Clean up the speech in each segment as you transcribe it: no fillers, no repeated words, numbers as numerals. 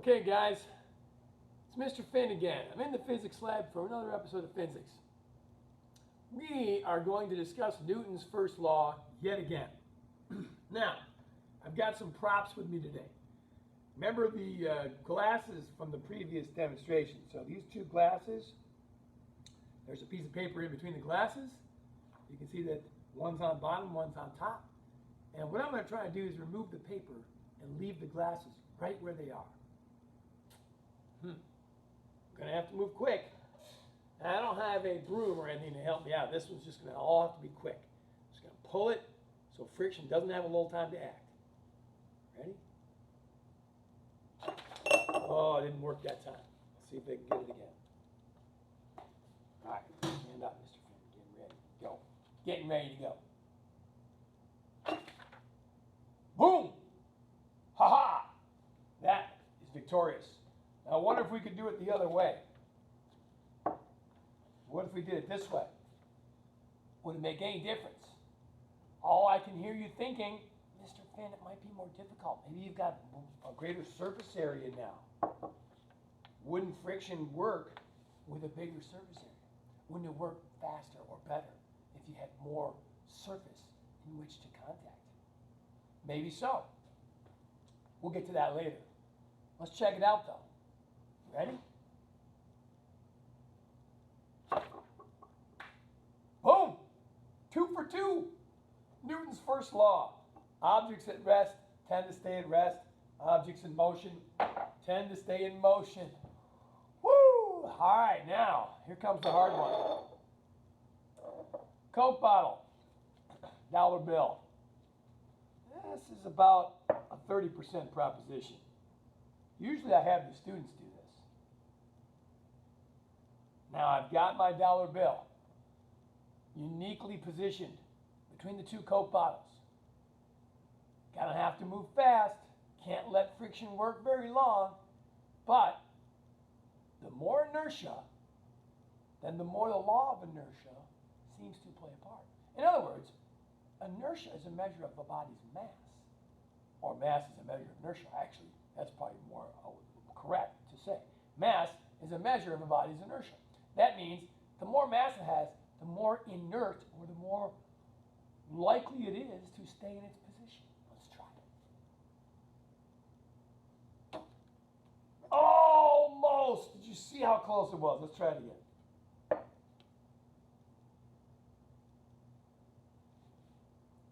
Okay, guys, it's Mr. Finn again. I'm in the physics lab for another episode of Physics. We are going to discuss Newton's first law yet again. Now, I've got some props with me today. Remember the glasses from the previous demonstration. So these two glasses, there's a piece of paper in between the glasses. You can see that one's on bottom, one's on top. And what I'm going to try to do is remove the paper and leave the glasses right where they are. I'm going to have to move quick. And I don't have a broom or anything to help me out. This one's just going to all have to be quick. Just going to pull it so friction doesn't have a little time to act. Ready? Oh, it didn't work that time. Let's see if they can get it again. All right, stand up, Mr. Finn. Getting ready. Go. Getting ready to go. Boom! Ha-ha! That is victorious. Now, I wonder if we could do it the other way. What if we did it this way? Would it make any difference? All I can hear you thinking, Mr. Finn, it might be more difficult. Maybe you've got a greater surface area now. Wouldn't friction work with a bigger surface area? Wouldn't it work faster or better if you had more surface in which to contact? Maybe so. We'll get to that later. Let's check it out, though. Ready? Boom! 2 for 2. Newton's first law. Objects at rest tend to stay at rest. Objects in motion tend to stay in motion. Woo! All right, now, here comes the hard one. Coke bottle. Dollar bill. This is about a 30% proposition. Usually I have the students do this. Now I've got my dollar bill uniquely positioned between the two Coke bottles. Gonna have to move fast. Can't let friction work very long. But the more inertia, then the more the law of inertia seems to play a part. In other words, inertia is a measure of a body's mass. Or mass is a measure of inertia. Actually, that's probably more correct to say. Mass is a measure of a body's inertia. That means the more mass it has, the more inert or the more likely it is to stay in its position. Let's try it. Almost! Did you see how close it was? Let's try it again.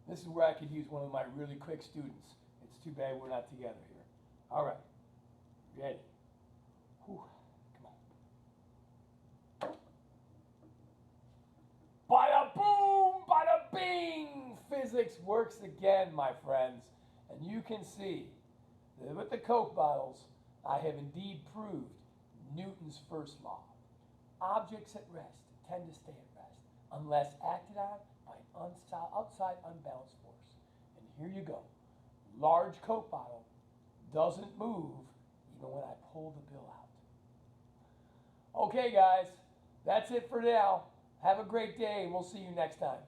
This is where I could use one of my really quick students. It's too bad we're not together here. All right. Ready? Whew. Come on. Bada boom, bada bing! Physics works again, my friends. And you can see that with the Coke bottles, I have indeed proved Newton's first law. Objects at rest tend to stay at rest unless acted on by an outside unbalanced force. And here you go. Large Coke bottle doesn't move even when I pull the bill out. Okay, guys, that's it for now. Have a great day, and we'll see you next time.